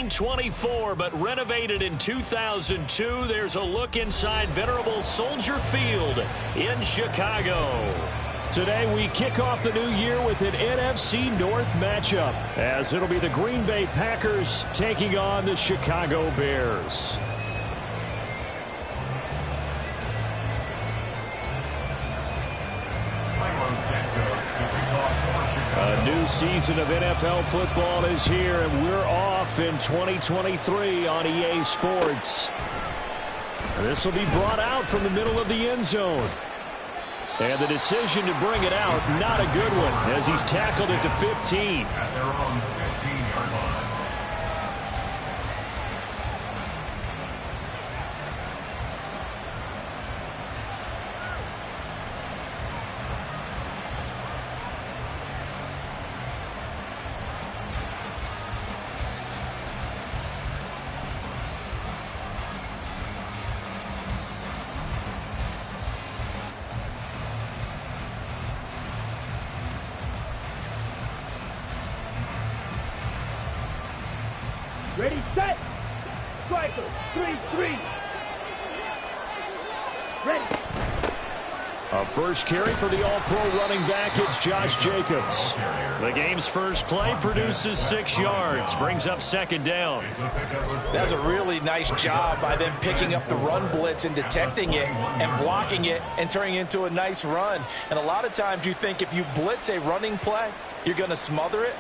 1924, but renovated in 2002. There's a look inside venerable Soldier Field in Chicago. Today, we kick off the new year with an NFC North matchup, as it'll be the Green Bay Packers taking on the Chicago Bears. A new season of NFL football is here, and we're off in 2023 on EA Sports. This will be brought out from the middle of the end zone. And the decision to bring it out, not a good one, as he's tackled at the 15. At their own 15-yard line. Ready, set. Striker, 3-3. Ready. A first carry for the all-pro running back. It's Josh Jacobs. The game's first play produces 6 yards. Brings up second down. That's a really nice job by them picking up the run blitz and detecting it and blocking it and turning it into a nice run. And a lot of times you think if you blitz a running play, you're going to smother it.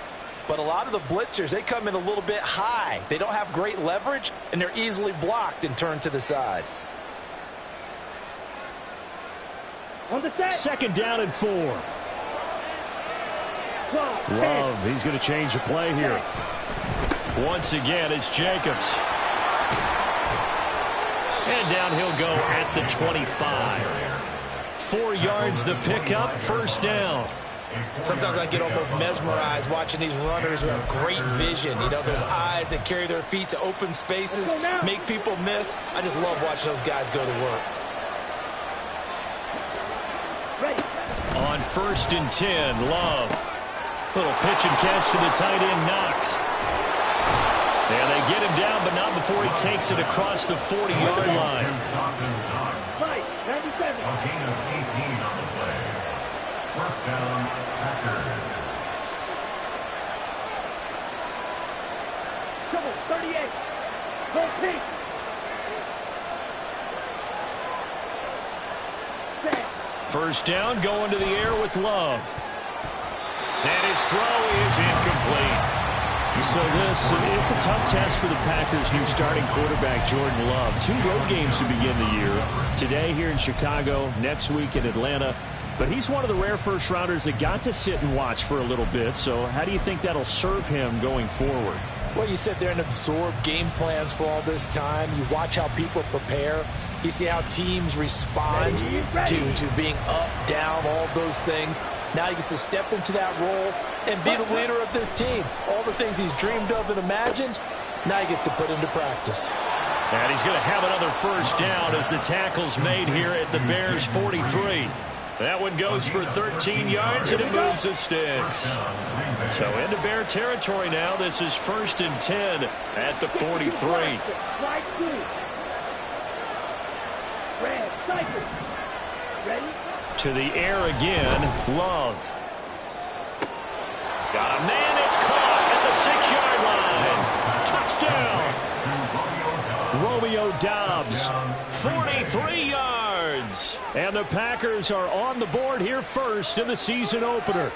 But a lot of the blitzers, they come in a little bit high. They don't have great leverage, and they're easily blocked and turned to the side. On the set. Second down and 4. Love, he's going to change the play here. Once again, it's Jacobs. And down he'll go at the 25. 4 yards the pickup, first down. Sometimes I get almost mesmerized watching these runners who have great vision. You know, those eyes that carry their feet to open spaces, make people miss. I just love watching those guys go to work. On 1st and 10, Love. Little pitch and catch to the tight end, Knox. And they get him down, but not before he takes it across the 40-yard line. Right, 97. A gain of 18 on the play. First down, Packers. Double, 38. Go pink. First down, going to the air with Love. And his throw is incomplete. So it's a tough test for the Packers' new starting quarterback, Jordan Love. 2 road games to begin the year. Today here in Chicago, next week in Atlanta. But he's one of the rare first-rounders that got to sit and watch for a little bit. So how do you think that'll serve him going forward? Well, you sit there and absorb game plans for all this time. You watch how people prepare. You see how teams respond to being up, down, all those things. Now he gets to step into that role and be the leader of this team. All the things he's dreamed of and imagined, now he gets to put into practice. And he's going to have another first down as the tackle's made here at the Bears' 43. That one goes for 13 yards, and it moves the sticks. So into Bear territory now. This is 1st and 10 at the 43. Right, 2. Red, cycle. Ready? To the air again, Love. Got a man, it's caught at the 6-yard line. Touchdown! Romeo Doubs, 43 yards. And the Packers are on the board here first in the season opener.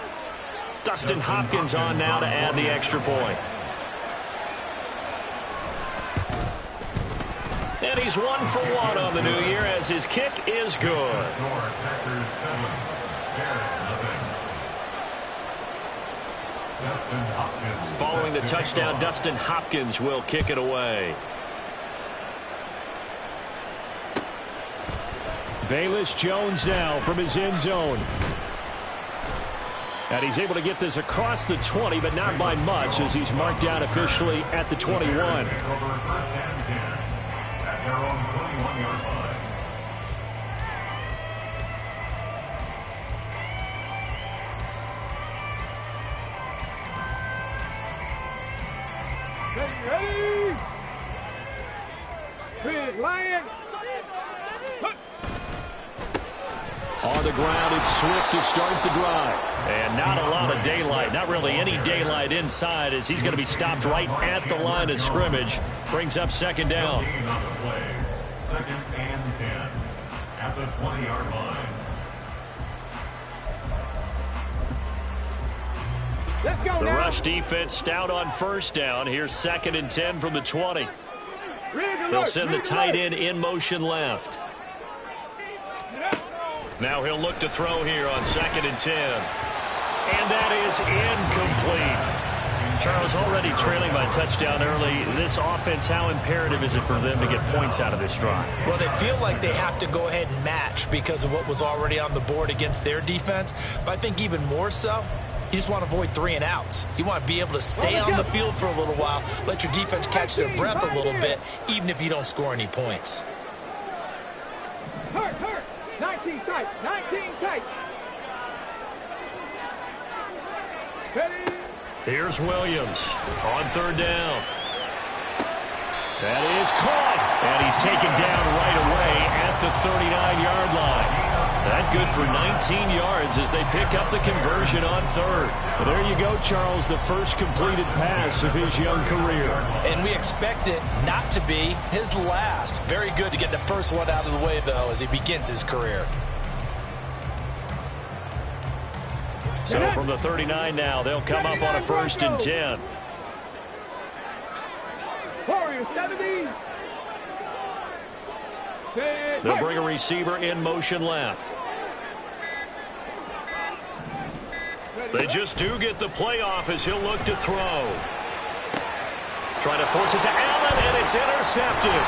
Dustin Hopkins on now to add the extra point. And he's 1 for 1 on the new year as his kick is good. Following the touchdown, Dustin Hopkins will kick it away. Velus Jones now from his end zone. And he's able to get this across the 20, but not by much as he's marked down officially at the 21. At their own 21-yard line. Ready? Lion. On the ground, it's Swift to start the drive. And not a lot of daylight, not really any daylight inside, as he's going to be stopped right at the line of scrimmage. Brings up second down. On the play, 2nd and 10 at the 20-yard line. Let's go The now. rush defense stout on first down. Here's 2nd and 10 from the 20. They'll send the tight end in motion left. Now he'll look to throw here on 2nd and 10. And that is incomplete. Charles, already trailing by a touchdown early. This offense, how imperative is it for them to get points out of this drive? Well, they feel like they have to go ahead and match because of what was already on the board against their defense. But I think even more so, you just want to avoid 3 and outs. You want to be able to stay on the field for a little while, let your defense catch their breath a little bit, even if you don't score any points. Hurt. 19 tight. 19 tight. Ready. Here's Williams on 3rd down. That is caught. And he's taken down right away at the 39-yard line. That good for 19 yards as they pick up the conversion on 3rd. Well, there you go, Charles, the first completed pass of his young career. And we expect it not to be his last. Very good to get the first one out of the way, though, as he begins his career. So from the 39 now, they'll come up on a 1st and 10. Warrior 70. They'll bring a receiver in motion left. They just do get the playoff as he'll look to throw. Trying to force it to Allen, and it's intercepted.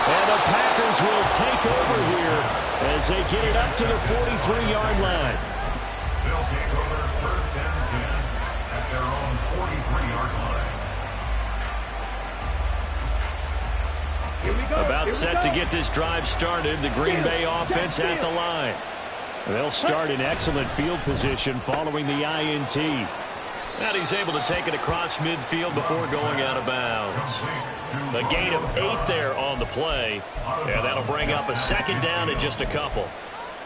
And the Packers will take over here as they get it up to the 43-yard line. They'll take over 1st and 10 at their own 43-yard line. Here we go. About set to get this drive started. The Green Bay offense at the line. They'll start in excellent field position following the INT. And he's able to take it across midfield before going out of bounds. A gain of 8 there on the play. And that'll bring up a 2nd down and just a couple.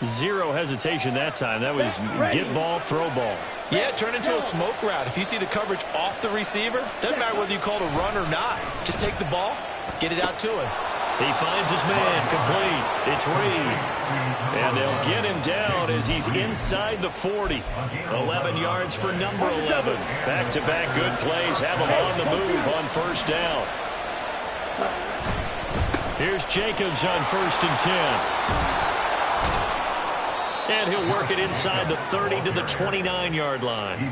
Zero hesitation that time. That was get ball, throw ball. Yeah, turn into a smoke route. If you see the coverage off the receiver, doesn't matter whether you call it a run or not. Just take the ball, get it out to him. He finds his man, complete. It's Reed. And they'll get him down as he's inside the 40. 11 yards for number 11. Back-to-back good plays have him on the move on 1st down. Here's Jacobs on 1st and 10. And he'll work it inside the 30 to the 29-yard line.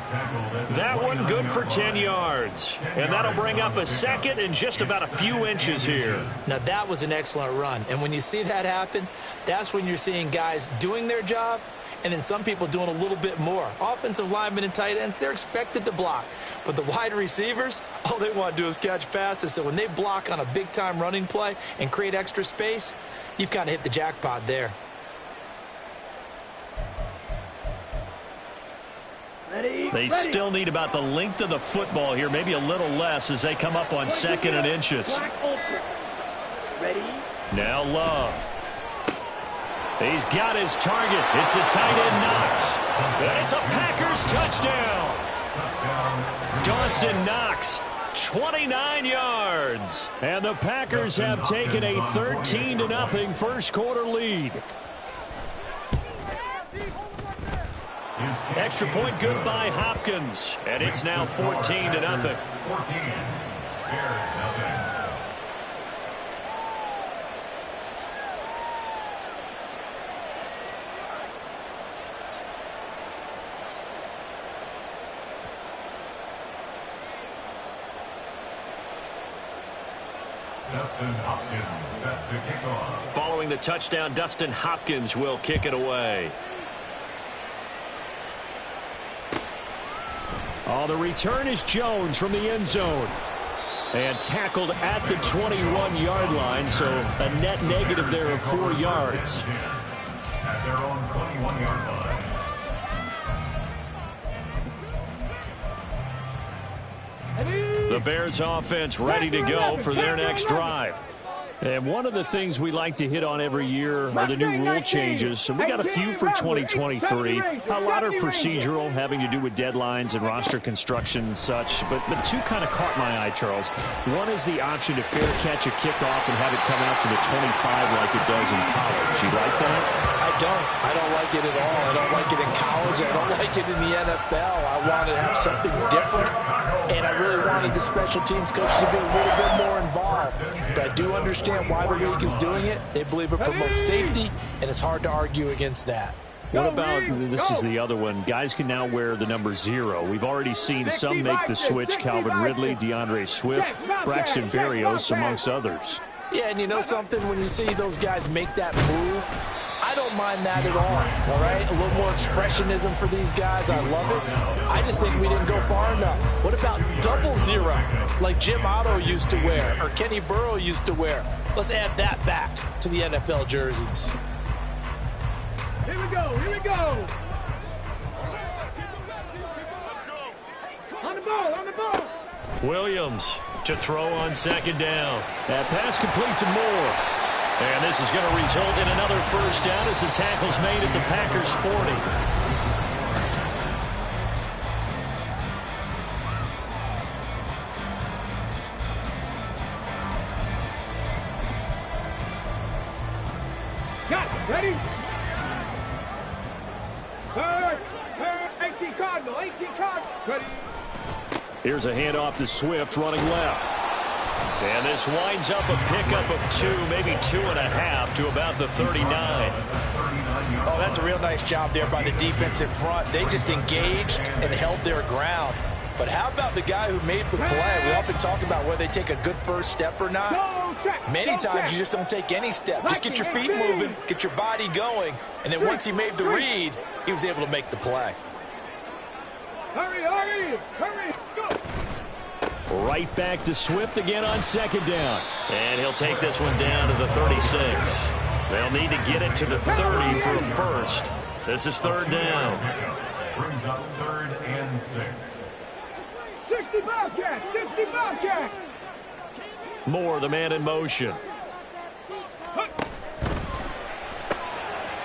That one good for 10 yards. And that'll bring up a 2nd and just about a few inches here. Now, that was an excellent run. And when you see that happen, that's when you're seeing guys doing their job and then some people doing a little bit more. Offensive linemen and tight ends, they're expected to block. But the wide receivers, all they want to do is catch passes. So when they block on a big-time running play and create extra space, you've kind of hit the jackpot there. They still need about the length of the football here, maybe a little less as they come up on 2nd and inches. Ready? Now Love. He's got his target. It's the tight end Knox. And it's a Packers touchdown. Dawson Knox, 29 yards. And the Packers have taken a 13-0 first quarter lead. Extra point good by Hopkins. And it's now 14-0. 14. Bears nothing. Dustin Hopkins set to kick off. Following the touchdown, Dustin Hopkins will kick it away. Oh, the return is Jones from the end zone. And tackled at the 21-yard line, so a net negative there of 4 yards. At their own 21-yard line. The Bears offense ready to go for their next drive. And one of the things we like to hit on every year are the new rule changes. And we got a few for 2023. A lot are procedural, having to do with deadlines and roster construction and such. But two kind of caught my eye, Charles. One is the option to fair catch a kickoff and have it come out to the 25 like it does in college. You like that? I don't like it at all. I don't like it in college. I don't like it in the NFL. I want to have something different, and I really wanted the special teams coach to be a little bit more involved. But I do understand why the league is doing it. They believe it promotes safety, and it's hard to argue against that. What about, this is the other one, guys can now wear the number 0. We've already seen some make the switch, Calvin Ridley, DeAndre Swift, Braxton Berrios, amongst others. Yeah, and you know something? When you see those guys make that move, I don't mind that at all right? A little more expressionism for these guys. I love it. I just think we didn't go far enough. What about double 0, like Jim Otto used to wear or Kenny Burrow used to wear? Let's add that back to the NFL jerseys. Here we go. Here we go. On the ball. On the ball. Williams to throw on second down. That pass complete to Moore. And this is going to result in another first down as the tackle's made at the Packers' 40. Got it. Ready? 18 Cardinal. 18 Cardinal. Ready? Here's a handoff to Swift running left. And this winds up a pickup of 2, maybe 2.5 to about the 39. Oh, that's a real nice job there by the defense in front. They just engaged and held their ground. But how about the guy who made the play? We often talk about whether they take a good first step or not. Many times you just don't take any step. Just get your feet moving, get your body going, and then once he made the read, he was able to make the play. Hurry, hurry, hurry, go! Right back to Swift again on second down. And he'll take this one down to the 36. They'll need to get it to the 30 for a first. This is third down. Brings up 3rd and 6. 60 Bobcat, 60 Bobcat. Moore, the man in motion.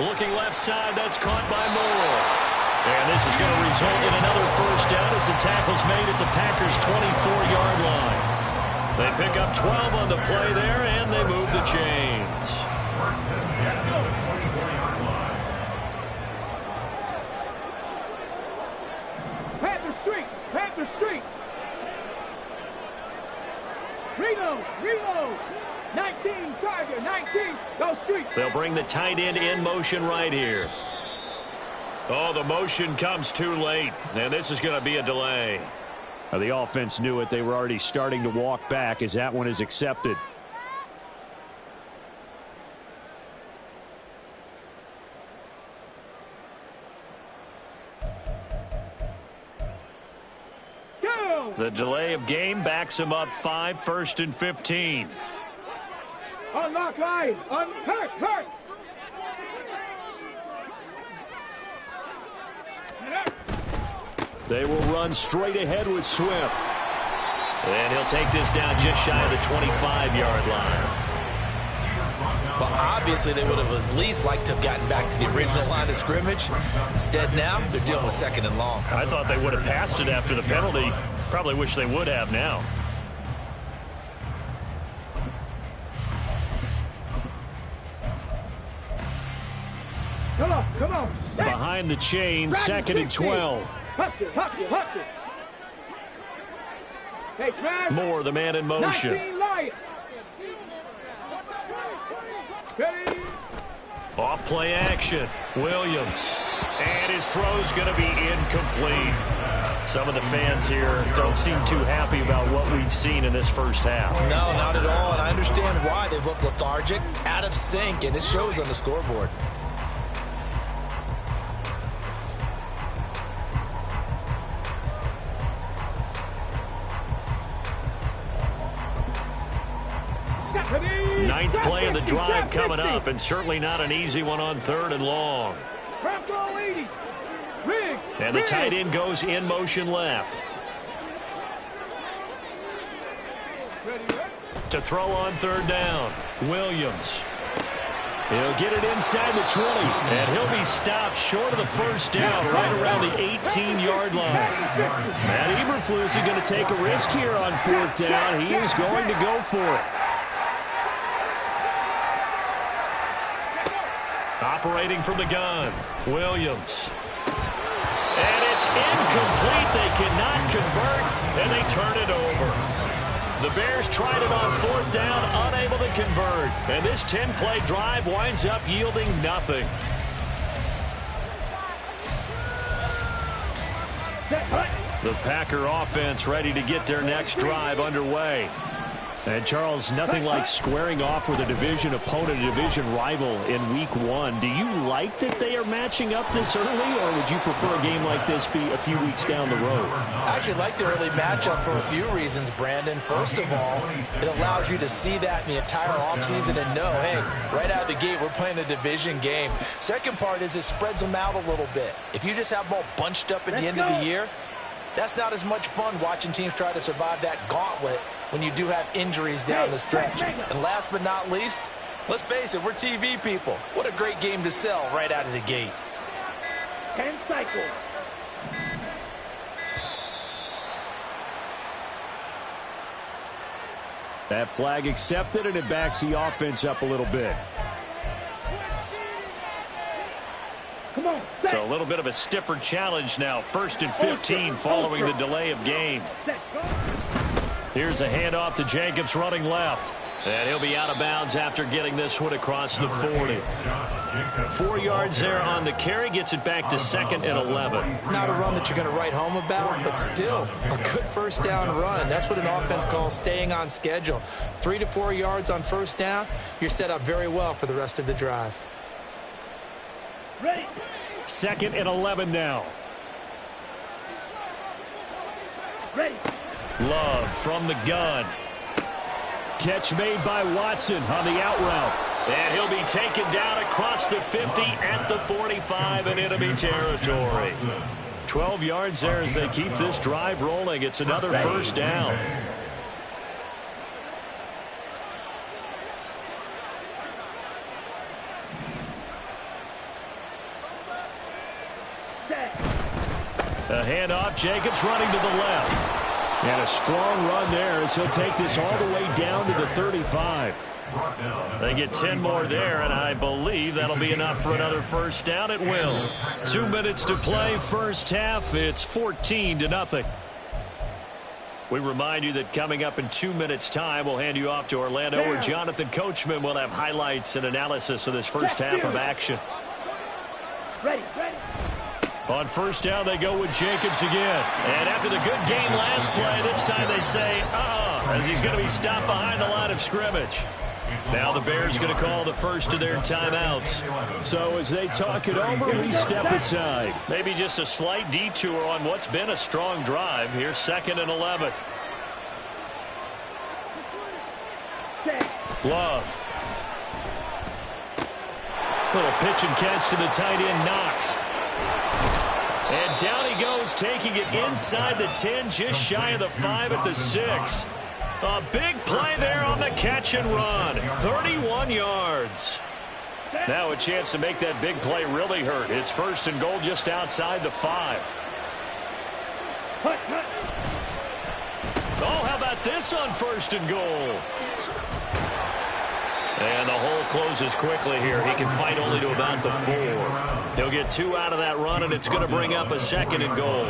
Looking left side, that's caught by Moore. And this is going to result in another first down as the tackle's made at the Packers' 24-yard line. They pick up 12 on the play there, and they move the chains. First and 10 at the 24-yard line. Panther Street, Panther Street. Reload. 19, Tiger, 19. Go Street. They'll bring the tight end in motion right here. Oh, the motion comes too late, and this is going to be a delay. The offense knew it. They were already starting to walk back as that one is accepted. Go. The delay of game backs them up 5, 1st and 15. Unlock line. Hurt. They will run straight ahead with Swift. And he'll take this down just shy of the 25-yard line. Well, obviously they would have at least liked to have gotten back to the original line of scrimmage. Instead now, they're dealing with 2nd and long. I thought they would have passed it after the penalty. Probably wish they would have now. Come on. Behind the chain, 2nd and 12. Hustle. Hey, Trav. Moore, the man in motion. 19 Lions. Ready. Off play action. Williams. And his throw's going to be incomplete. Some of the fans here don't seem too happy about what we've seen in this first half. No, not at all, and I understand why. They look lethargic, out of sync, and it shows on the scoreboard. Ninth play of the drive coming up, and certainly not an easy one on 3rd and long. And the tight end goes in motion left. Ready. To throw on third down, Williams. He'll get it inside the 20, and he'll be stopped short of the first down right around the 18-yard line. Matt Eberflus is going to take a risk here on fourth down. He is going to go for it. Operating from the gun, Williams. And it's incomplete. They cannot convert, and they turn it over. The Bears tried it on fourth down, unable to convert. And this 10-play drive winds up yielding nothing. The Packer offense ready to get their next drive underway. And, Charles, nothing like squaring off with a division opponent, a division rival in Week 1. Do you like that they are matching up this early, or would you prefer a game like this be a few weeks down the road? I actually like the early matchup for a few reasons, Brandon. First of all, it allows you to see that in the entire offseason and know, hey, right out of the gate, we're playing a division game. Second part is it spreads them out a little bit. If you just have them all bunched up at the end of the year, that's not as much fun watching teams try to survive that gauntlet when you do have injuries down the stretch. And last but not least, let's face it, we're TV people. What a great game to sell right out of the gate. 10 cycles. That flag accepted, and it backs the offense up a little bit. Come on. So a little bit of a stiffer challenge now. 1st and 15 following the delay of game. Here's a handoff to Jacobs running left. And he'll be out of bounds after getting this one across the 40. 4 yards there on the carry. Gets it back to 2nd and 11. Not a run that you're going to write home about, but still a good first down run. That's what an offense calls staying on schedule. 3 to 4 yards on first down. You're set up very well for the rest of the drive. Ready. 2nd and 11 now. Ready. Love from the gun. Catch made by Watson on the out route. And he'll be taken down across the 50 at the 45 in enemy territory. 12 yards there as they keep this drive rolling. It's another first down. A handoff, Jacobs running to the left. And a strong run there as he'll take this all the way down to the 35. They get 10 more there, and I believe that'll be enough for another first down. It will. 2 minutes to play, first half. It's 14-0. We remind you that coming up in 2 minutes' time, we'll hand you off to Orlando, where Jonathan Coachman will have highlights and analysis of this first half of action. Ready, ready. On first down, they go with Jacobs again. And after the good game last play, this time they say, as he's going to be stopped behind the line of scrimmage. Now the Bears going to call the first of their timeouts. So as they talk it over, we step aside. Maybe just a slight detour on what's been a strong drive. Here's 2nd and 11. Love. Little pitch and catch to the tight end, Knox. And down he goes, taking it inside the 10, just shy of the 5 at the 6. A big play there on the catch and run. 31 yards. Now a chance to make that big play really hurt. It's 1st and goal just outside the 5. Oh, how about this on 1st and goal? And the hole closes quickly here. He can fight only to about the 4. He'll get 2 out of that run, and it's going to bring up a 2nd and goal.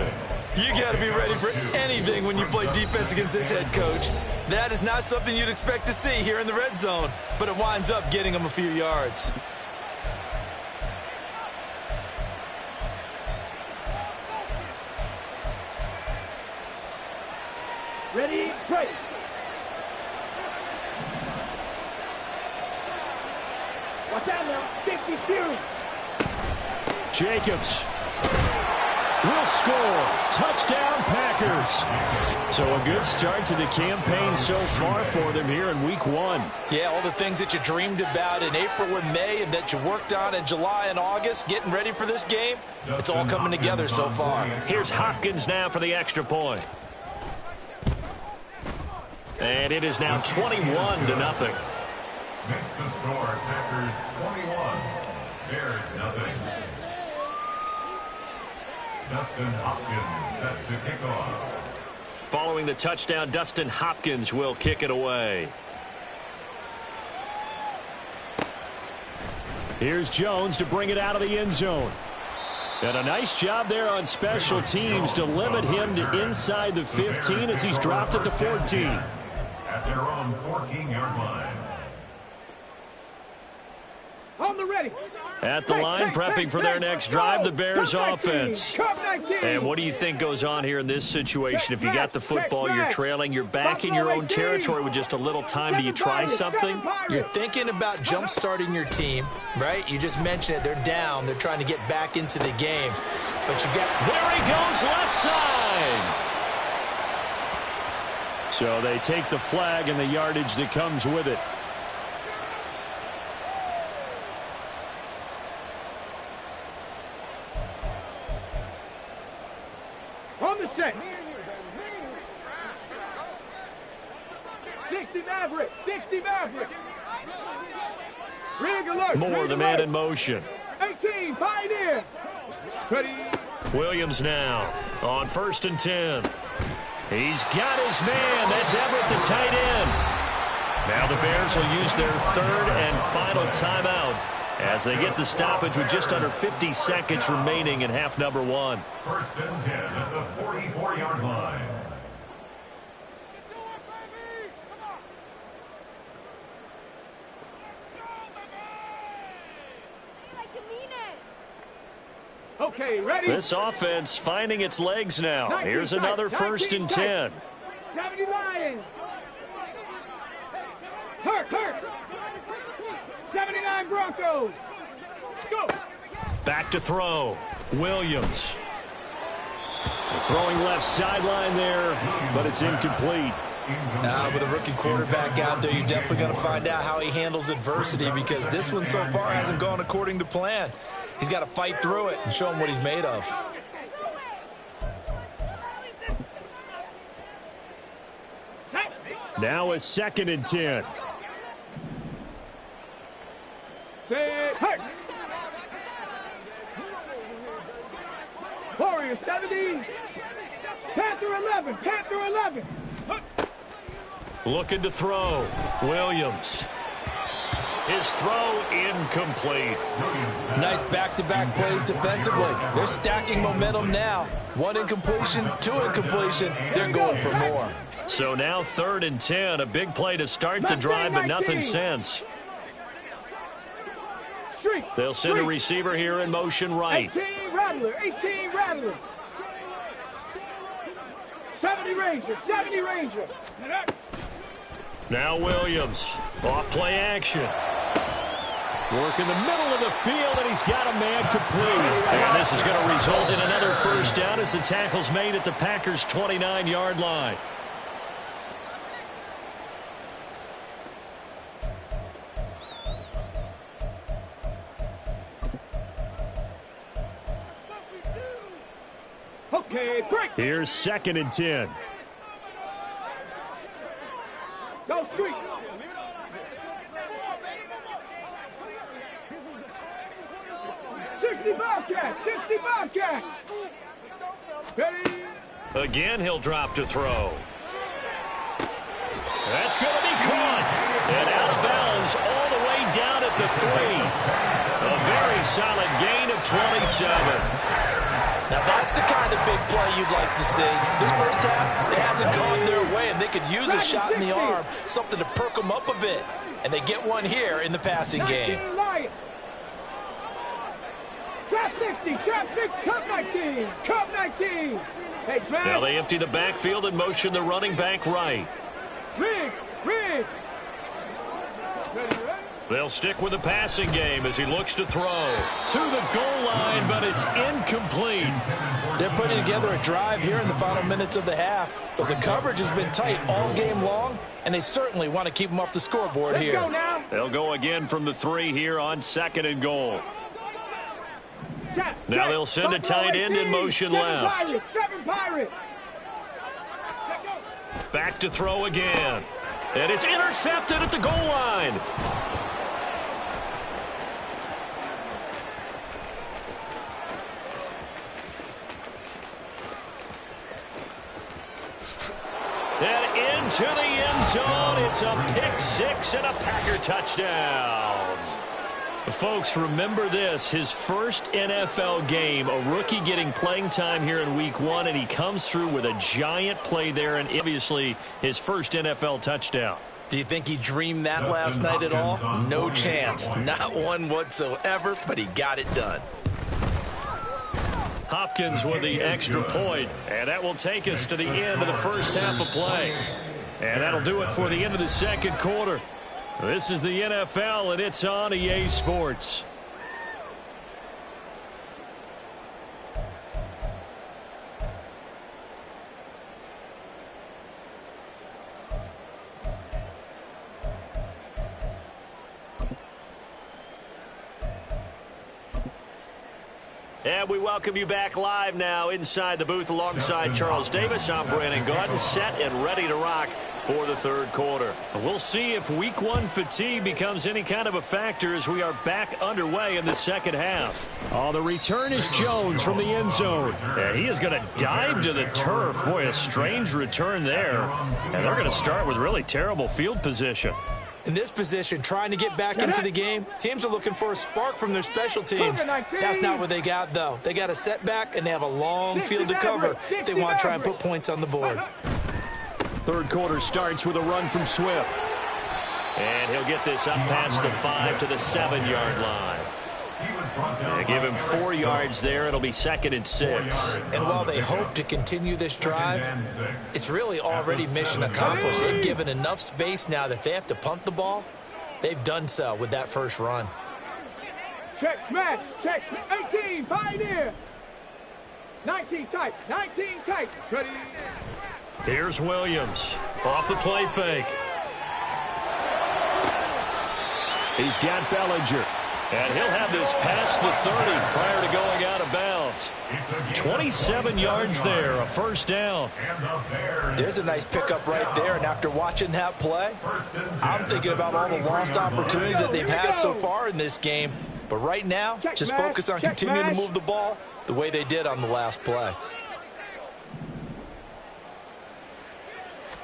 You got to be ready for anything when you play defense against this head coach. That is not something you'd expect to see here in the red zone, but it winds up getting him a few yards. Ready, break. Watch out now. 50 series. Jacobs will score. Touchdown, Packers. So a good start to the campaign so far for them here in Week 1. Yeah, all the things that you dreamed about in April and May and that you worked on in July and August, getting ready for this game, it's all coming together so far. Here's Hopkins now for the extra point. And it is now 21-0. Makes the score Packers 21, Bears nothing. Dustin Hopkins set to kick off. Following the touchdown, Dustin Hopkins will kick it away. Here's Jones to bring it out of the end zone. And a nice job there on special teams to limit him to inside the 15 as he's dropped at the 14. At their own 14-yard line. On the ready. At the line, prepping for their next drive, the Bears offense. And what do you think goes on here in this situation? If you got the football, you're trailing, you're back in your own territory with just a little time. Do you try something? You're thinking about jump-starting your team, right? You just mentioned it. They're down. They're trying to get back into the game. But you got... There he goes, left side. So they take the flag and the yardage that comes with it. On the set. 60 Maverick. 60 Maverick. Rig alert. More the man in motion. 18 Pioneer. Ready. Williams now on 1st and 10. He's got his man. That's Everett, the tight end. Now the Bears will use their 3rd and final timeout as they get the stoppage with just under 50 seconds remaining in half number 1. 1st and 10 at the 44-yard line. Okay, ready? This offense finding its legs now. Here's another 1st and 10. 70 Lions. Hurt. 79 Broncos. Go. Back to throw. Williams. Throwing left sideline there, but it's incomplete. With a rookie quarterback out there, you're definitely going to find out how he handles adversity because this one so far hasn't gone according to plan. He's got to fight through it and show him what he's made of. Now a 2nd and 10. Hurt. Warrior 70. Panther 11. Panther 11. Looking to throw. Williams. His throw incomplete. Nice back-to-back plays defensively. They're stacking momentum now. 1 incompletion, 2 incompletion. They're going for more. So now 3rd and 10. A big play to start the drive, but nothing since. They'll send a receiver here in motion right. 18 Rattler. 18 Rattler. 70 Ranger. 70 Ranger. Now Williams. Off play action. Work in the middle of the field, and he's got a man complete. And this is going to result in another 1st down as the tackle's made at the Packers' 29-yard line. Okay, break. Here's 2nd and 10. Go Squeaks. 60 Bobcat. 60 Bobcat. Ready. Again, he'll drop to throw. That's going to be caught. And out of bounds all the way down at the 3. A very solid gain of 27. Now, that's the kind of big play you'd like to see. This first half, it hasn't gone their way, and they could use a shot in the arm, something to perk them up a bit. And they get one here in the passing game. Trap 60, trap 60, Cup 19, Cup 19. Hey, now they empty the backfield and motion the running back right. Riggs. They'll stick with the passing game as he looks to throw. To the goal line, but it's incomplete. They're putting together a drive here in the final minutes of the half, but the coverage has been tight all game long, and they certainly want to keep them off the scoreboard here. Go now. They'll go again from the 3 here on 2nd and goal. Now they'll send a tight end in motion left. 7 Pirates. Back to throw again. And it's intercepted at the goal line. And into the end zone. It's a pick six and a Packer touchdown. Folks, remember this, his first NFL game, a rookie getting playing time here in week one, and he comes through with a giant play there, and obviously his first NFL touchdown. Do you think he dreamed that last night at all? No chance. Not one whatsoever, but he got it done. Hopkins with the extra point, and that will take us to the end of the first half of play. And that'll do it for the end of the second quarter. This is the NFL, and it's on EA Sports. And we welcome you back live now inside the booth alongside Charles Davis. I'm Brandon Gaudin, set and ready to rock for the third quarter. We'll see if week one fatigue becomes any kind of a factor as we are back underway in the second half. Oh, the return is Jones from the end zone. And he is going to dive to the turf. Boy, a strange return there. And they're going to start with really terrible field position. In this position, trying to get back into the game, teams are looking for a spark from their special teams. That's not what they got, though. They got a setback, and they have a long field to cover if they want to try and put points on the board. Third quarter starts with a run from Swift. And he'll get this up past the 5 to the 7-yard line. They give him 4 yards there. It'll be 2nd and 6. And while they hope to continue this drive, it's really already mission accomplished. They've given enough space now that if they have to punt the ball, they've done so with that first run. Check, smash, check, 18, Pioneer. 19 tight, 19 tight. Ready. Here's Williams off the play fake. He's got Bellinger. And he'll have this past the 30 prior to going out of bounds. 27 yards there, a first down. There's a nice pickup right there, and after watching that play, I'm thinking about all the lost opportunities that they've had so far in this game. But right now, just focus on continuing to move the ball the way they did on the last play.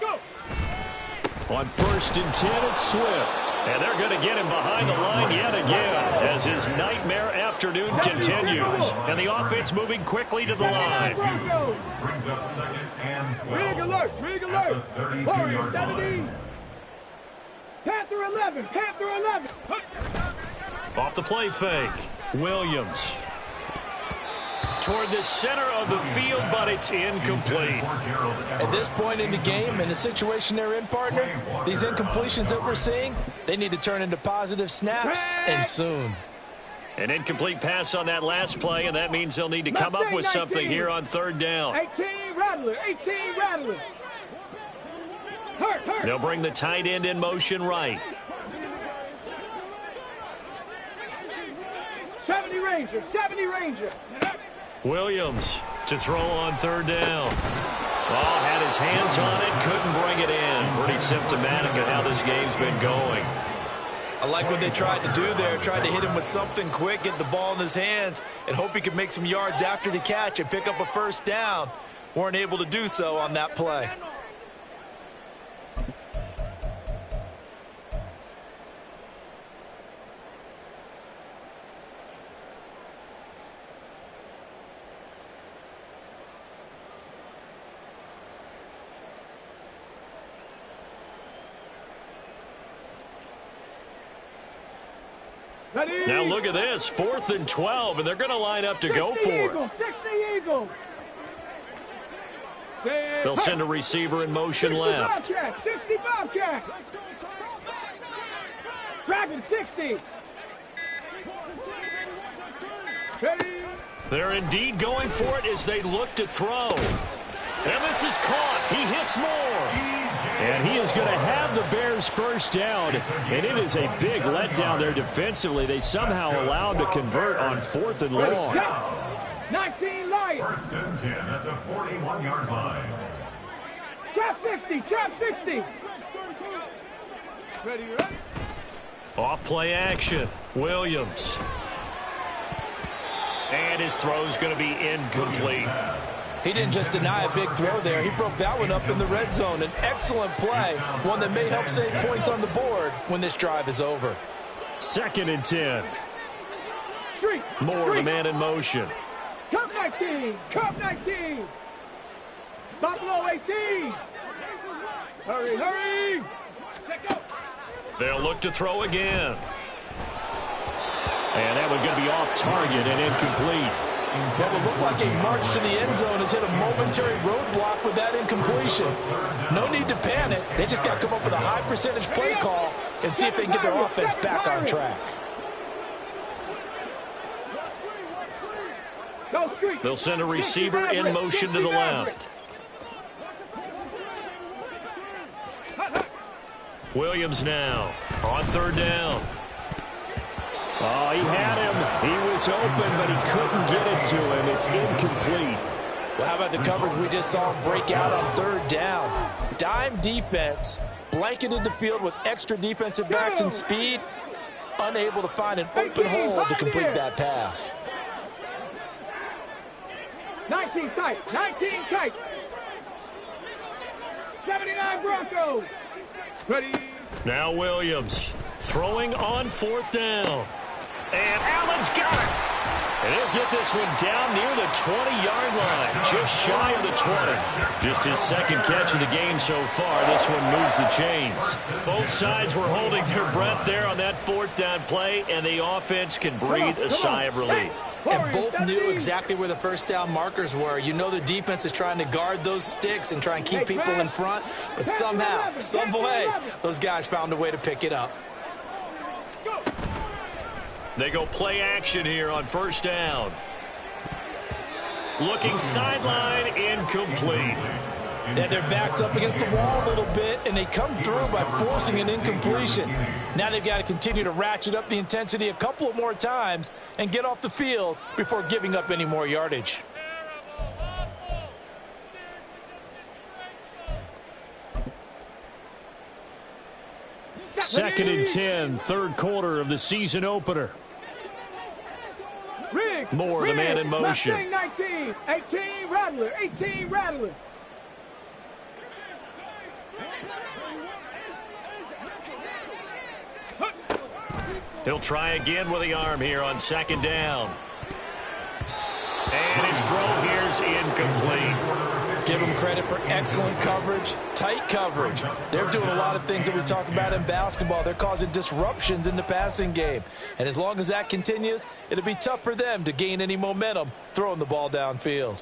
Go. On 1st and 10, it's Swift. And they're going to get him behind the line yet again as his nightmare afternoon continues. And the offense moving quickly to the line. Brings up 2nd and 12. Rig alert, rig alert. Warriors 17. Panther 11, Panther 11. Off the play fake, Williams. Toward the center of the field, but it's incomplete. At this point in the game, in the situation they're in, partner, these incompletions that we're seeing, they need to turn into positive snaps, and soon. An incomplete pass on that last play, and that means they'll need to come up with something here on 3rd down. 18 Rattler, 18 Rattler. Hurt. They'll bring the tight end in motion right. 70 Ranger, 70 Ranger. Williams to throw on 3rd down. Oh, had his hands on it, couldn't bring it in. Pretty symptomatic of how this game's been going. I like what they tried to do there, tried to hit him with something quick, get the ball in his hands, and hope he could make some yards after the catch and pick up a first down. Weren't able to do so on that play. Now look at this, 4th and 12, and they're going to line up to go for it. 60 Eagles. They'll send a receiver in motion left. 60 Bobcat. Dragon 60. Ready. They're indeed going for it as they look to throw. And this is caught. He hits more. And he is going to have the Bears first down. And it is a big letdown there defensively. They somehow allowed to convert on 4th and long. 19 Lions. 1st and 10 at the 41-yard line. Trap 60, trap 60. Ready, ready. Off play action. Williams. And his throw's going to be incomplete. He didn't just deny a big throw there. He broke that one up in the red zone. An excellent play, one that may help save points on the board when this drive is over. 2nd and 10. Street. Moore, the man in motion. Cup 19, Cup 19. Buffalo 18. Hurry, hurry. Let go. They'll look to throw again. And that one's going to be off target and incomplete. What would look like a march to the end zone has hit a momentary roadblock with that incompletion. No need to panic. They just got to come up with a high percentage play call and see if they can get their offense back on track. They'll send a receiver in motion to the left. Williams now on 3rd down. Oh, he had him. He was open, but he couldn't get it to him. It's incomplete. Well, how about the coverage we just saw him break out on 3rd down? Dime defense, blanketed the field with extra defensive backs and speed, unable to find an open hole to complete that pass. 19 tight, 19 tight. 79 Broncos. Ready. Now Williams throwing on 4th down. And Allen's got it. And he'll get this one down near the 20-yard line, just shy of the 20. Just his 2nd catch of the game so far. This one moves the chains. Both sides were holding their breath there on that 4th down play, and the offense can breathe a sigh of relief. And both knew exactly where the 1st down markers were. You know the defense is trying to guard those sticks and try and keep people in front, but somehow, some way, those guys found a way to pick it up. They go play action here on 1st down. Looking sideline, incomplete. Yeah, their back's up against the wall a little bit, and they come through by forcing an incompletion. Now they've got to continue to ratchet up the intensity a couple of more times and get off the field before giving up any more yardage. Second and 10, 3rd quarter of the season opener. Moore, the man in motion. 19, 18, Rattler, 18, Rattler. He'll try again with the arm here on 2nd down. And his throw here's incomplete. Give them credit for excellent coverage, tight coverage. They're doing a lot of things that we talk about in basketball. They're causing disruptions in the passing game. And as long as that continues, it'll be tough for them to gain any momentum throwing the ball downfield.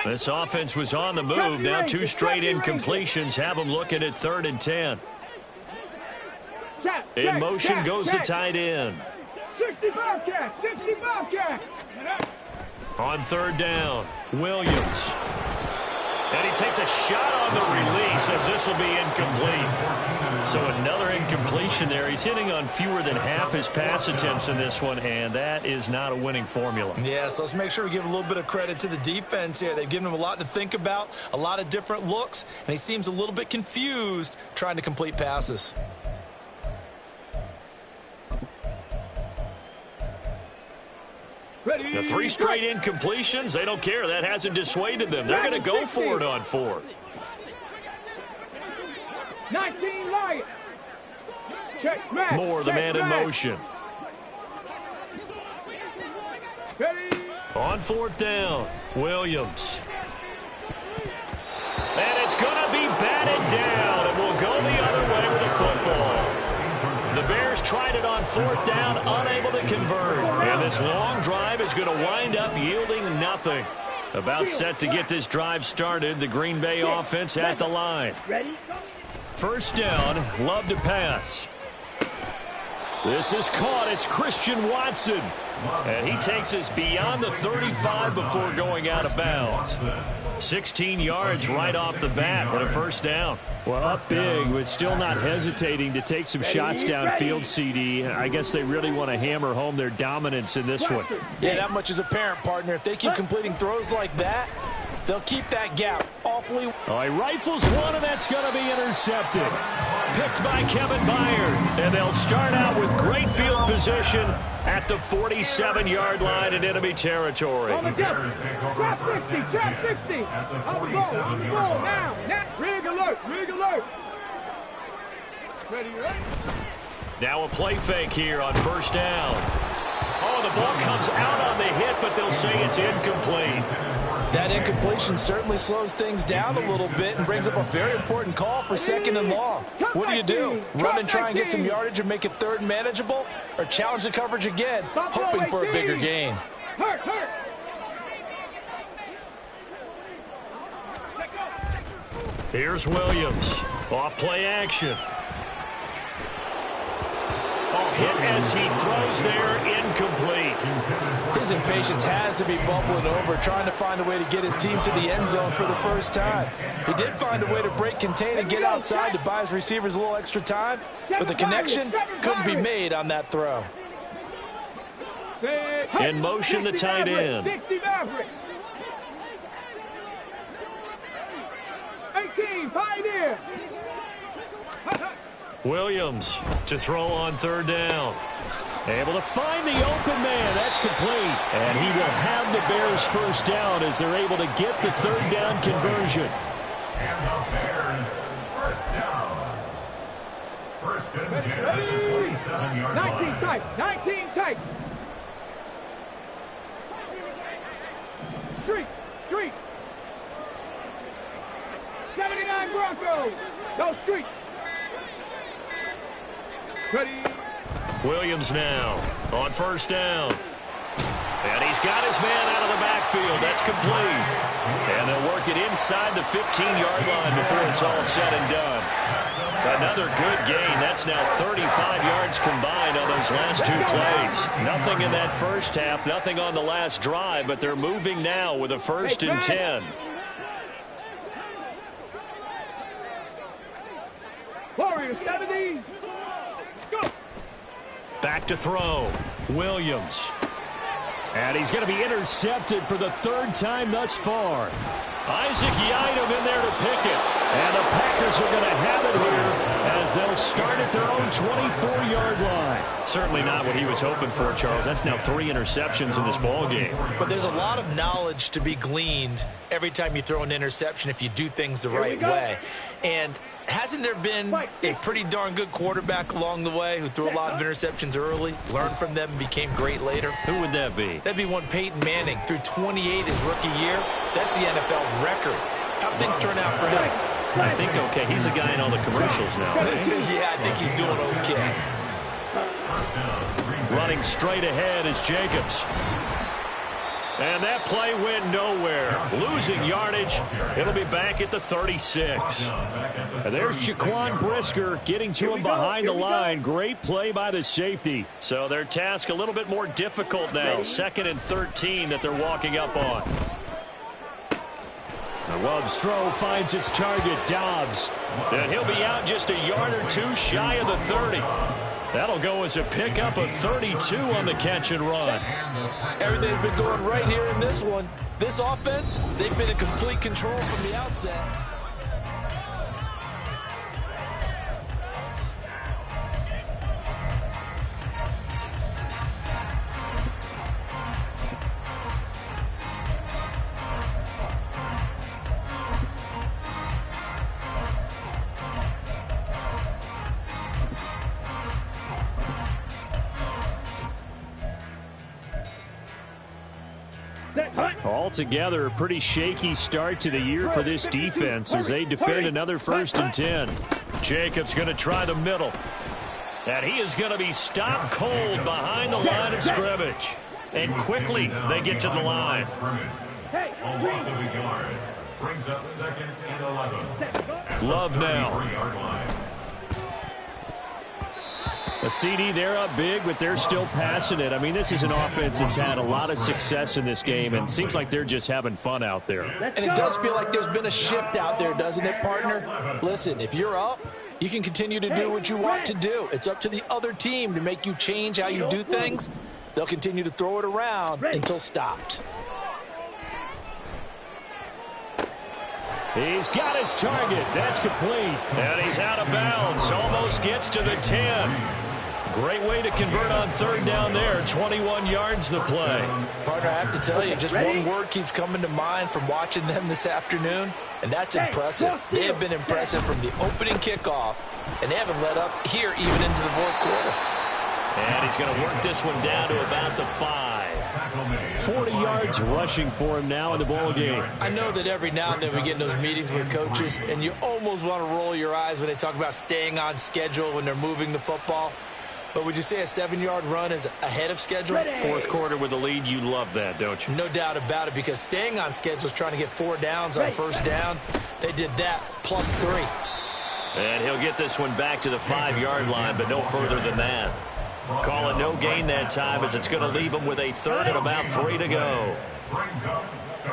This offense was on the move. Now 2 straight incompletions have them looking at 3rd and 10. In motion goes the tight end. 65 catch, 65 catch. On 3rd down, Williams. And he takes a shot on the release as this will be incomplete. So another incompletion there. He's hitting on fewer than half his pass attempts in this one, and that is not a winning formula. Yeah, so let's make sure we give a little bit of credit to the defense here. They've given him a lot to think about, a lot of different looks, and he seems a little bit confused trying to complete passes. The 3 straight incompletions, they don't care. That hasn't dissuaded them. They're going to go for it on 4th. 19 Lions. Check, man. Moore, the man in motion. Ready. On 4th down, Williams. And it's going to be batted down, and we'll go the other way with the football. The Bears tried it on 4th down, unable to convert. And this long drive is going to wind up yielding nothing. About set to get this drive started, the Green Bay offense at the line. 1st down, Love to pass. This is caught. It's Christian Watson. And he takes us beyond the 35 before going out of bounds. 16 yards right off the bat with a 1st down. Well, up big, but still not hesitating to take some shots downfield, CD. I guess they really want to hammer home their dominance in this one. Yeah, that much is apparent, partner. If they keep completing throws like that, they'll keep that gap awfully Oh, he rifles one, and that's going to be intercepted. Picked by Kevin Byard. And they'll start out with great field position at the 47-yard line in enemy territory. On the Trap 60, trap 60. On the goal, now. Rig alert. Ready, right? Now a play fake here on first down. Oh, the ball comes out on the hit, but they'll say it's incomplete. That incompletion certainly slows things down a little bit and brings up a very important call for second and long. What do? Run and try and get some yardage and make it third manageable? Or challenge the coverage again, hoping for a bigger gain? Hurt. Here's Williams. Off play action. Hit as he throws there, incomplete. His impatience has to be bubbling over, trying to find a way to get his team to the end zone for the first time. He did find a way to break contain and get outside to buy his receivers a little extra time, but the connection couldn't be made on that throw. In motion, the tight end. 18, pioneer. Williams to throw on third down. Able to find the open man. That's complete. And he will have the Bears first down as they're able to get the third down conversion. And the Bears first down. First and 10 at the 27-yard line. 19 tight. Street. 79 Broncos. Go Streets. Ready. Williams now on first down. And he's got his man out of the backfield. That's complete. And they'll work it inside the 15-yard line before it's all said and done. Another good gain. That's now 35 yards combined on those last two plays. Nothing in that first half, nothing on the last drive, but they're moving now with a first and 10. Warriors 70. Go. Back to throw. Williams. And he's going to be intercepted for the third time thus far. Isaac Yiadom in there to pick it. And the Packers are going to have it here as they'll start at their own 24-yard line. Certainly not what he was hoping for, Charles. That's now 3 interceptions in this ball game. But there's a lot of knowledge to be gleaned every time you throw an interception if you do things the right way. And hasn't there been a pretty darn good quarterback along the way who threw a lot of interceptions early, learned from them, and became great later? Who would that be? That'd be one Peyton Manning. Threw 28 his rookie year. That's the NFL record. How'd things turn out for him? I think okay. He's a guy in all the commercials now. Yeah, I think he's doing okay. Running straight ahead is Jacobs. And that play went nowhere. Losing yardage. It'll be back at the 36. And there's Jaquan Brisker getting to him behind the line. Great play by the safety. So their task a little bit more difficult now. 2nd and 13 that they're walking up on. The Love's throw finds its target, Dobbs. And he'll be out just a yard or two shy of the 30. That'll go as a pickup of 32 on the catch and run. Everything's been going right here in this one. This offense, they've been in complete control from the outset. Altogether, a pretty shaky start to the year for this defense as they defend another 1st and 10. Jacobs going to try the middle. And he is going to be stopped cold behind the line of scrimmage. And quickly, they get to the line. A loss of a yard. Brings up 2nd and 11. Love now. A CD, they're up big, but they're still passing it. I mean, this is an offense that's had a lot of success in this game, and it seems like they're just having fun out there. And it does feel like there's been a shift out there, doesn't it, partner? Listen, if you're up, you can continue to do what you want to do. It's up to the other team to make you change how you do things. They'll continue to throw it around until stopped. He's got his target. That's complete. And he's out of bounds. Almost gets to the 10. Great way to convert on third down there. 21 yards the play. Partner, I have to tell you, just one word keeps coming to mind from watching them this afternoon, and that's impressive. They have been impressive from the opening kickoff, and they haven't let up here even into the fourth quarter. And he's going to work this one down to about the 5. 40 yards rushing for him now in the ball game. I know that every now and then we get in those meetings with coaches, and you almost want to roll your eyes when they talk about staying on schedule when they're moving the football. But would you say a 7-yard run is ahead of schedule? Fourth quarter with a lead, you love that, don't you? No doubt about it, because staying on schedule is trying to get 4 downs on first down. They did that plus 3. And he'll get this one back to the 5-yard line, but no further than that. Call it no gain that time, as it's going to leave him with a third and about 3 to go.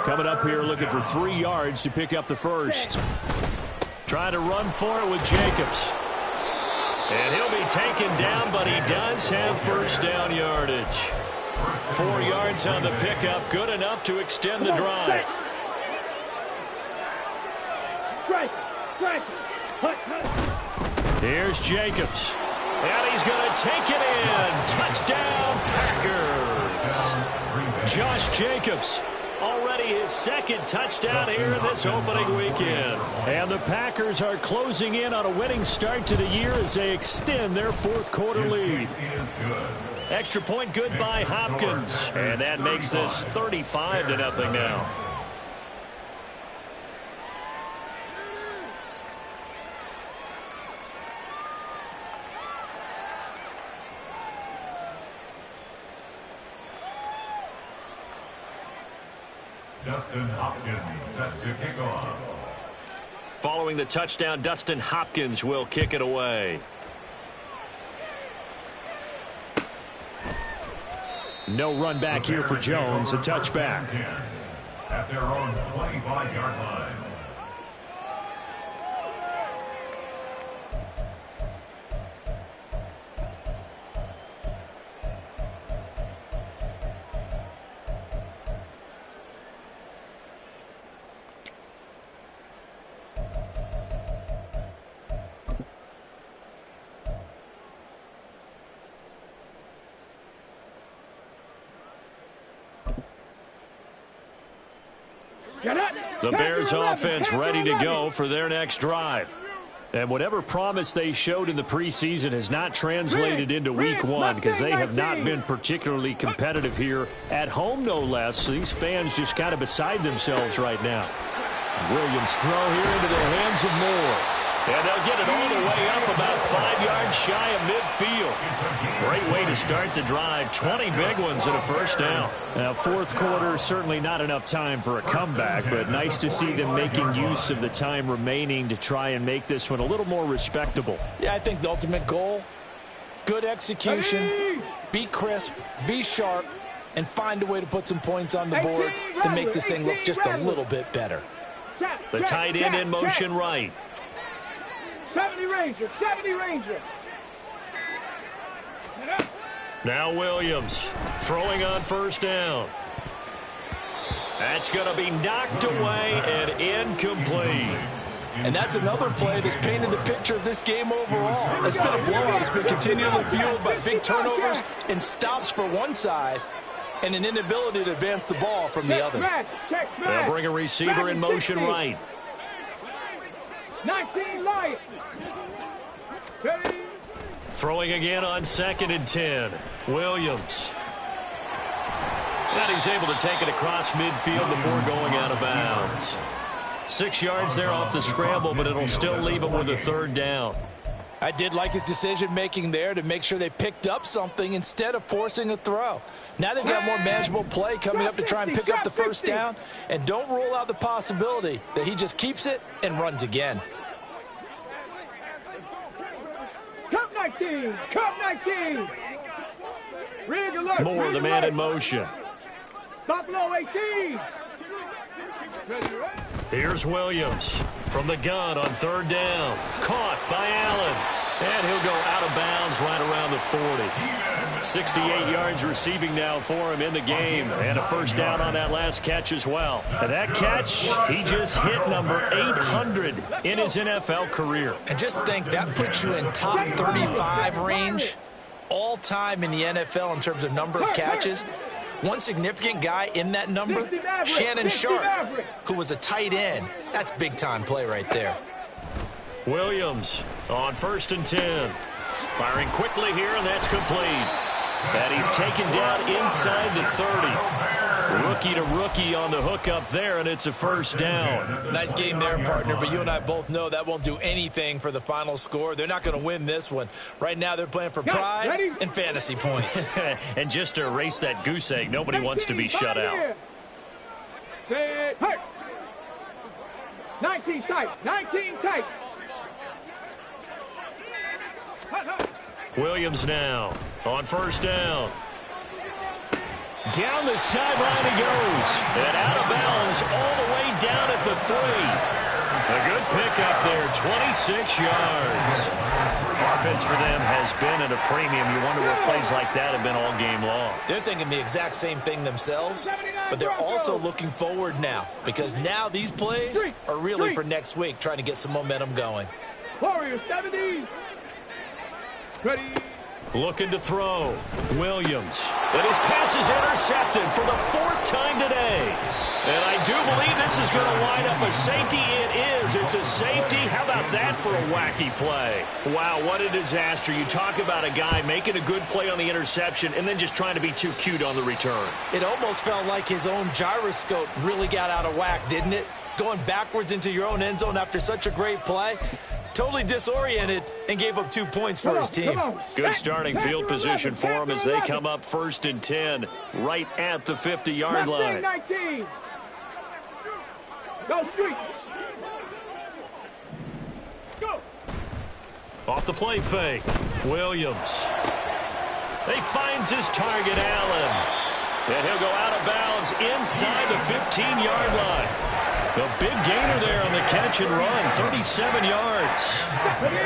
Coming up here looking for 3 yards to pick up the first. Trying to run for it with Jacobs. And he'll be taken down, but he does have first down yardage. 4 yards on the pickup, good enough to extend the drive. Here's Jacobs. And he's going to take it in. Touchdown, Packers. Josh Jacobs. Already his second touchdown here in this opening weekend. And the Packers are closing in on a winning start to the year as they extend their fourth quarter lead. Extra point good by Hopkins. And that makes this 35-0 now. Dustin Hopkins set to kick off. Following the touchdown, Dustin Hopkins will kick it away. No run back here for Jones. A touchback. At their own 25-yard line. The Bears offense ready to go for their next drive. And whatever promise they showed in the preseason has not translated into week 1, because they have not been particularly competitive here at home, no less. So these fans just kind of beside themselves right now. Williams throw here into the hands of Moore. And they'll get it all the way up about 5 yards shy of midfield. Great way to start the drive. 20 big ones and a first down. Now, fourth quarter, certainly not enough time for a comeback, but nice to see them making use of the time remaining to try and make this one a little more respectable. Yeah, I think the ultimate goal, good execution, be crisp, be sharp, and find a way to put some points on the board to make this thing look just a little bit better. The tight end in motion right. 70 Ranger, 70 Ranger. Now Williams throwing on first down. That's going to be knocked away and incomplete. And that's another play that's painted the picture of this game overall. It's been a blowout. It's been continually fueled by big turnovers and stops for one side and an inability to advance the ball from the other. They'll bring a receiver in motion right. 19 light. Throwing again on 2nd and 10. Williams. And he's able to take it across midfield before going out of bounds. 6 yards there off the scramble, but it'll still leave him with a third down. I did like his decision-making there to make sure they picked up something instead of forcing a throw. Now they've got more manageable play coming up to try and pick up the first down, and don't rule out the possibility that he just keeps it and runs again. Cup 19, Cup 19. Moore, the man in motion. Stop low 18. Here's Williams from the gun on third down. Caught by Allen. And he'll go out of bounds right around the 40. 68 yards receiving now for him in the game, and a first down on that last catch as well. And that catch, he just hit number 800 in his NFL career. And just think, that puts you in top 35 range all time in the NFL in terms of number of catches. One significant guy in that number, Shannon Sharp, who was a tight end. That's big-time play right there. Williams on 1st and 10. Firing quickly here, and that's complete. And he's taken down inside the 30. Rookie to rookie on the hook up there, and it's a first down. Nice game there, partner, but you and I both know that won't do anything for the final score. They're not going to win this one. Right now they're playing for pride and fantasy points. And just to erase that goose egg, nobody wants to be shut out. 19 tight, 19 tight. Williams now on 1st down. Down the sideline he goes. And out of bounds all the way down at the 3. A good pickup there, 26 yards. Offense for them has been at a premium. You wonder where plays like that have been all game long. They're thinking the exact same thing themselves, but they're also looking forward now, because now these plays are really for next week, trying to get some momentum going. Warriors 70. Ready. Looking to throw. Williams. And his pass is intercepted for the 4th time today. And I do believe this is going to wind up a safety. It is. It's a safety. How about that for a wacky play? Wow, what a disaster. You talk about a guy making a good play on the interception and then just trying to be too cute on the return. It almost felt like his own gyroscope really got out of whack, didn't it? Going backwards into your own end zone after such a great play. Totally disoriented and gave up 2 points for his team. Good starting field position for him as they come up 1st and 10 right at the 50-yard line. 19. Go street. Go. Off the play fake. Williams. He finds his target, Allen. And he'll go out of bounds inside the 15-yard line. A big gainer there on the catch and run, 37 yards.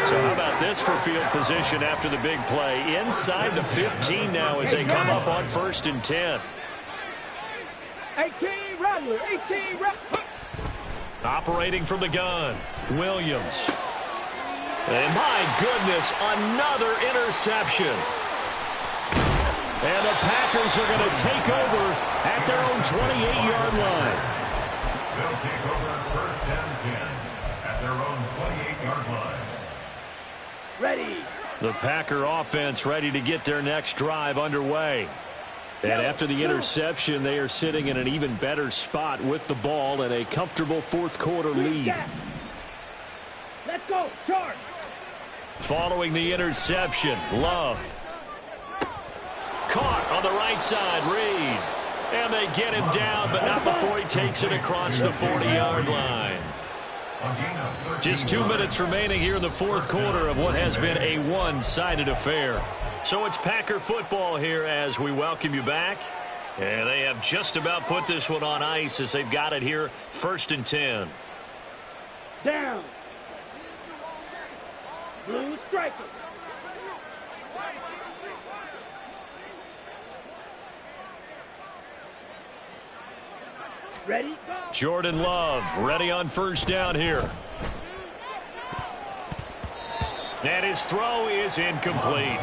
So how about this for field position after the big play? Inside the 15 now as they come up on 1st and 10. 18 Rattler, 18 Rattler. Operating from the gun, Williams. And my goodness, another interception. And the Packers are going to take over at their own 28-yard line. They'll take over 1st and 10 at their own 28-yard line. Ready. The Packer offense ready to get their next drive underway. And after the interception, they are sitting in an even better spot with the ball and a comfortable 4th quarter lead. Let's go. Charge. Following the interception, Love. Caught on the right side, Reed. And they get him down, but not before he takes it across the 40-yard line. Just 2 minutes remaining here in the 4th quarter of what has been a one-sided affair. So it's Packer football here as we welcome you back. And they have just about put this one on ice as they've got it here, 1st and 10. Down. Blue striker. Ready? Jordan Love ready on 1st down here. And his throw is incomplete.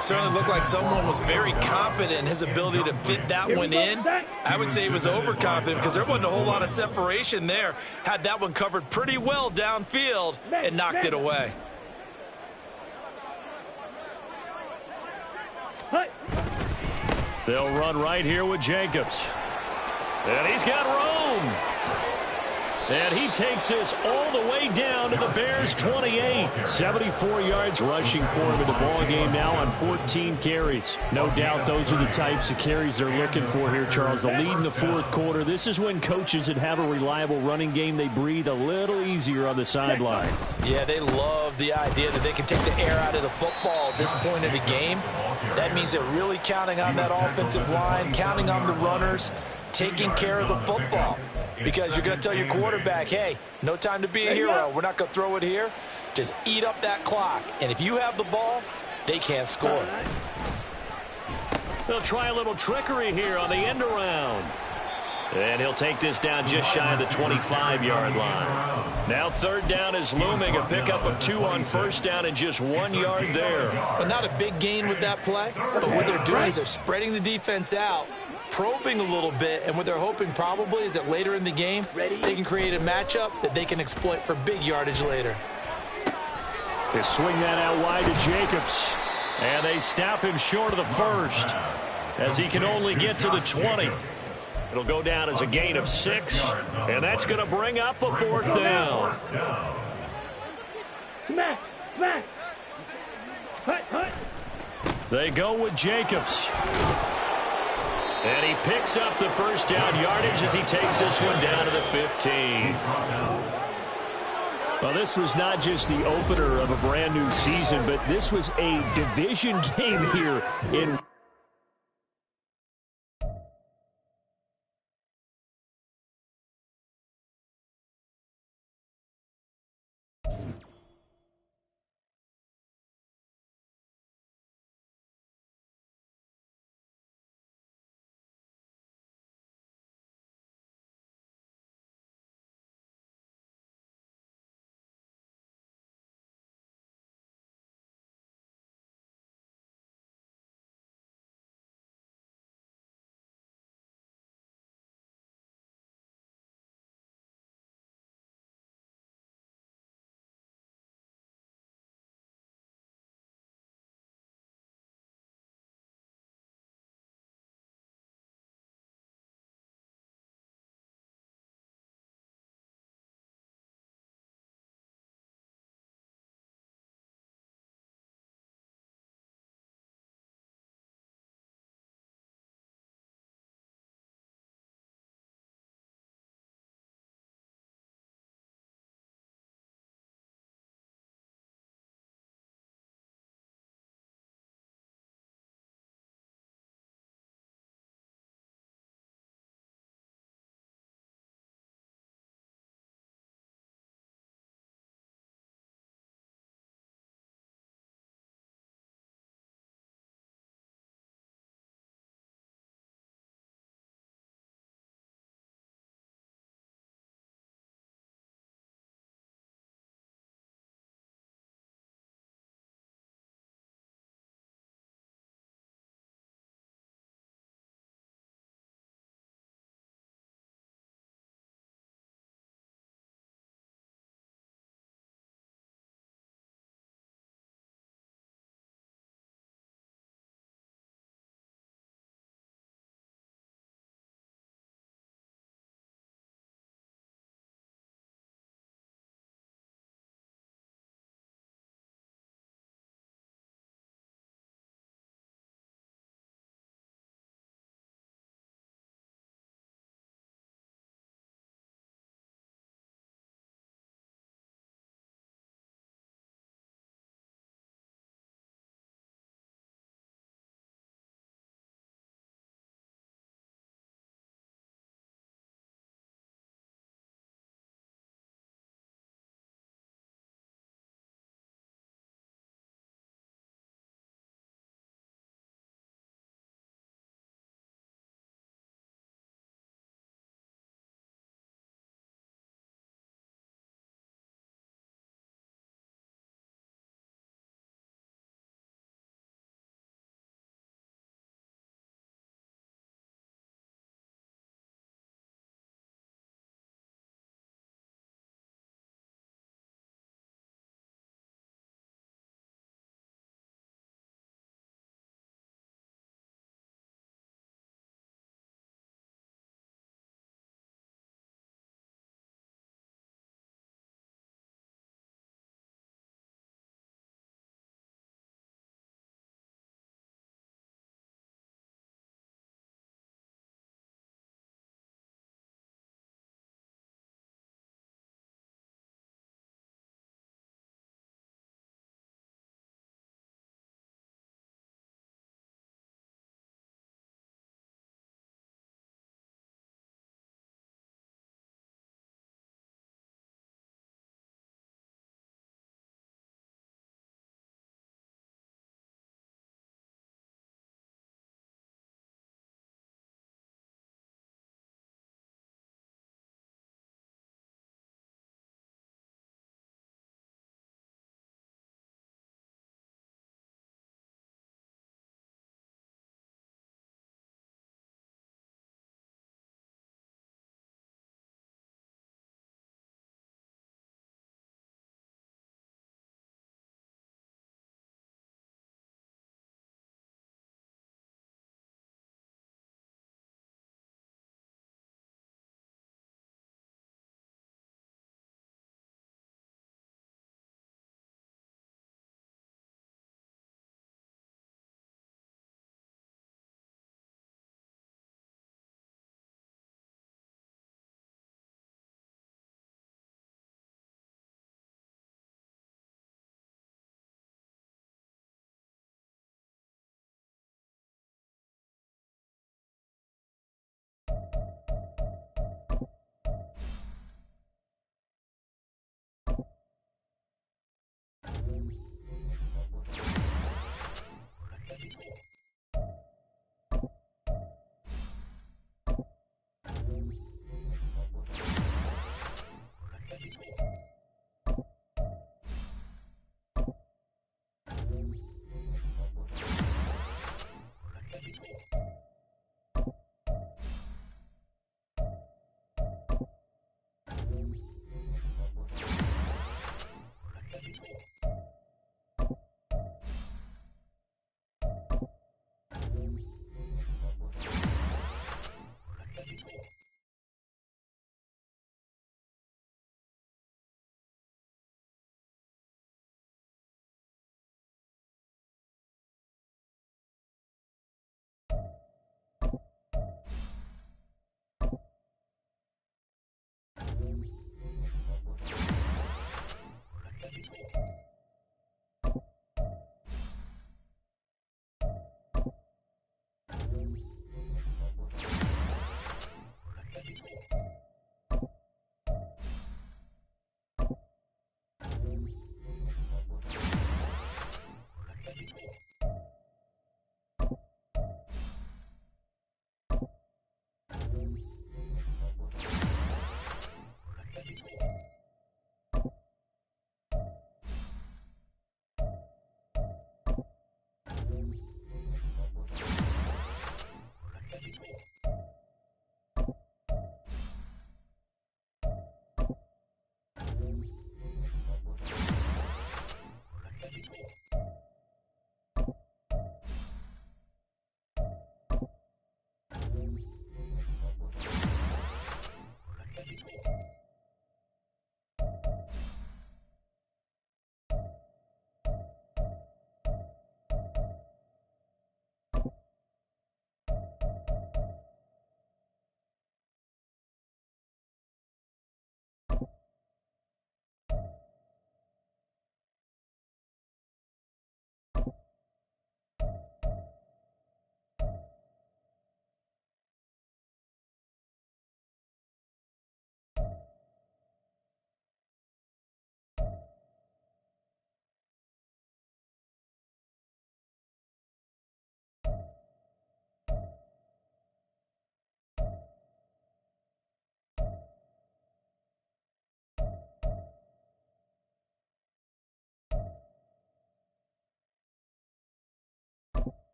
Certainly looked like someone was very confident in his ability to fit that one in. I would say he was overconfident because there wasn't a whole lot of separation there. Had that one covered pretty well downfield and knocked it away. They'll run right here with Jacobs. And he's got room. And he takes this all the way down to the Bears' 28. 74 yards rushing for him in the ballgame now on 14 carries. No doubt those are the types of carries they're looking for here, Charles. The lead in the 4th quarter. This is when coaches that have a reliable running game, they breathe a little easier on the sideline. Yeah, they love the idea that they can take the air out of the football at this point of the game. That means they're really counting on that offensive line, counting on the runners, taking care of the football. Because you're going to tell your quarterback, hey, no time to be a hero. We're not going to throw it here. Just eat up that clock. And if you have the ball, they can't score. They'll try a little trickery here on the end around. And he'll take this down just shy of the 25-yard line. Now third down is looming. A pickup of 2 on first down and just 1 yard there. But not a big gain with that play. But what they're doing is they're spreading the defense out, probing a little bit, and what they're hoping probably is that later in the game, they can create a matchup that they can exploit for big yardage later. They swing that out wide to Jacobs. And they stop him short of the first, as he can only get to the 20. It'll go down as a gain of 6, and that's going to bring up a 4th down. Smack, smack. Hut, hut. They go with Jacobs. And he picks up the first down yardage as he takes this one down to the 15. Well, this was not just the opener of a brand new season, but this was a division game here in